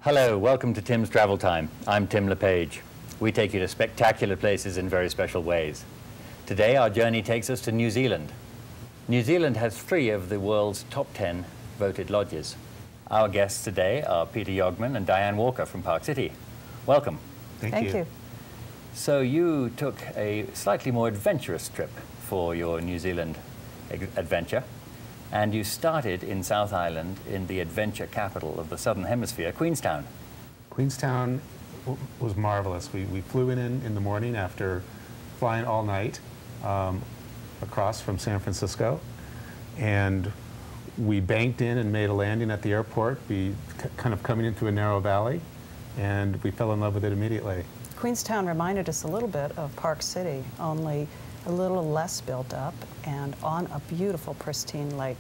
Hello, welcome to Tim's Travel Time. I'm Tim LePage. We take you to spectacular places in very special ways. Today our journey takes us to New Zealand. New Zealand has 3 of the world's top 10 voted lodges. Our guests today are Peter Yogman and Diane Walker from Park City. Welcome. Thank you. So you took a slightly more adventurous trip for your New Zealand adventure, and you started in South Island in the adventure capital of the Southern Hemisphere, Queenstown. Queenstown was marvelous. We flew in the morning after flying all night across from San Francisco, and we banked in and made a landing at the airport, kind of coming into a narrow valley, and we fell in love with it immediately. Queenstown reminded us a little bit of Park City, only a little less built up and on a beautiful, pristine lake.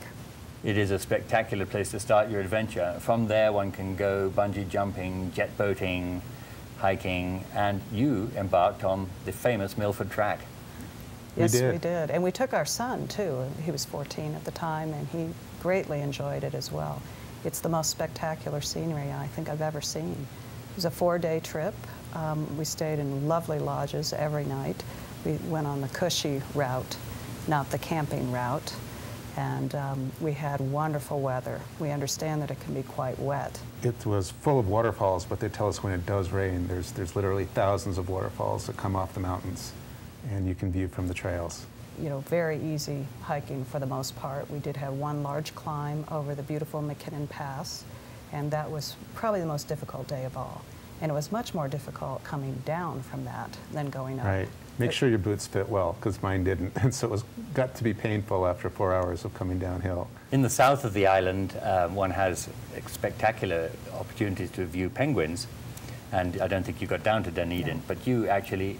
It is a spectacular place to start your adventure. From there one can go bungee jumping, jet boating, hiking, and you embarked on the famous Milford Track. Yes, we did. And we took our son, too. He was 14 at the time, and he greatly enjoyed it as well. It's the most spectacular scenery I think I've ever seen. It was a 4-day trip. We stayed in lovely lodges every night. We went on the cushy route, not the camping route, and we had wonderful weather. We understand that it can be quite wet. It was full of waterfalls, but they tell us when it does rain, there's literally thousands of waterfalls that come off the mountains, and you can view from the trails. You know, very easy hiking for the most part. We did have one large climb over the beautiful McKinnon Pass, and that was probably the most difficult day of all. And it was much more difficult coming down from that than going up. Right. Make sure your boots fit well, because mine didn't, and so it got to be painful after 4 hours of coming downhill. In the south of the island, one has spectacular opportunities to view penguins, and I don't think you got down to Dunedin, but you actually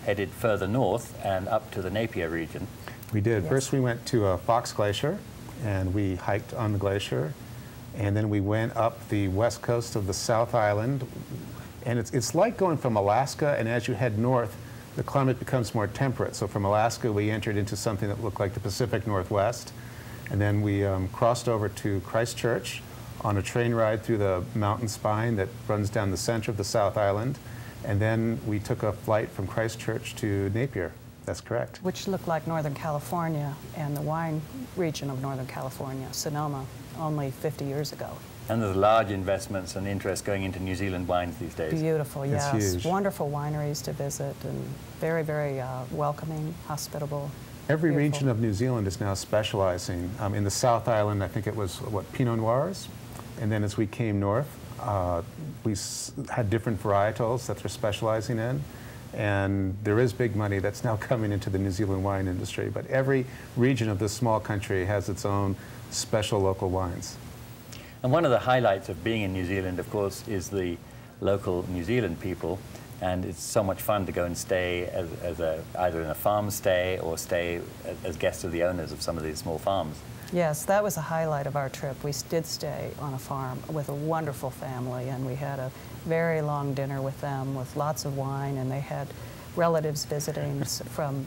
headed further north and up to the Napier region. We did. Yes. First we went to Fox Glacier, and we hiked on the glacier, and then we went up the west coast of the South Island, and it's like going from Alaska, and as you head north, the climate becomes more temperate. So from Alaska, we entered into something that looked like the Pacific Northwest, and then we crossed over to Christchurch on a train ride through the mountain spine that runs down the center of the South Island, and then we took a flight from Christchurch to Napier. That's correct. Which looked like Northern California and the wine region of Northern California, Sonoma, only 50 years ago. And there's large investments and interest going into New Zealand wines these days. Beautiful, yes. It's huge. Wonderful wineries to visit, and very, very welcoming, hospitable. Every Beautiful. region of New Zealand is now specializing. In the South Island, I think it was, Pinot Noirs? And then as we came north, we had different varietals that they're specializing in. And there is big money that's now coming into the New Zealand wine industry. But every region of this small country has its own special local wines. And one of the highlights of being in New Zealand, of course, is the local New Zealand people. And it's so much fun to go and stay either in a farm stay or stay as guests of the owners of some of these small farms. Yes, that was a highlight of our trip. We did stay on a farm with a wonderful family, and we had a very long dinner with them with lots of wine, and they had relatives visiting from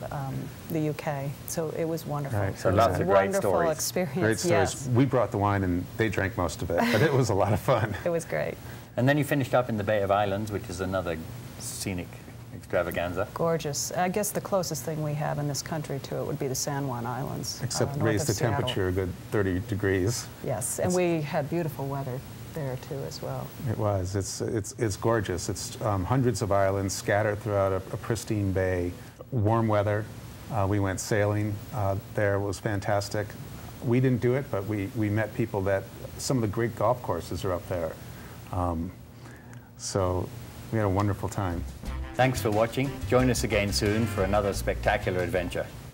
the UK. So it was wonderful. Right. So lots of great stories. Wonderful experience. Great stories. Yes. We brought the wine and they drank most of it, but it was a lot of fun. It was great. And then you finished up in the Bay of Islands, which is another scenic extravaganza. Gorgeous. I guess the closest thing we have in this country to it would be the San Juan Islands. Except north raise of the Seattle. temperature a good 30 degrees. Yes, and we had beautiful weather there too as well. It was. It's gorgeous. It's hundreds of islands scattered throughout a pristine bay. Warm weather. We went sailing there. It was fantastic. We didn't do it, but we met people that some of the great golf courses are up there. So we had a wonderful time. Thanks for watching. Join us again soon for another spectacular adventure.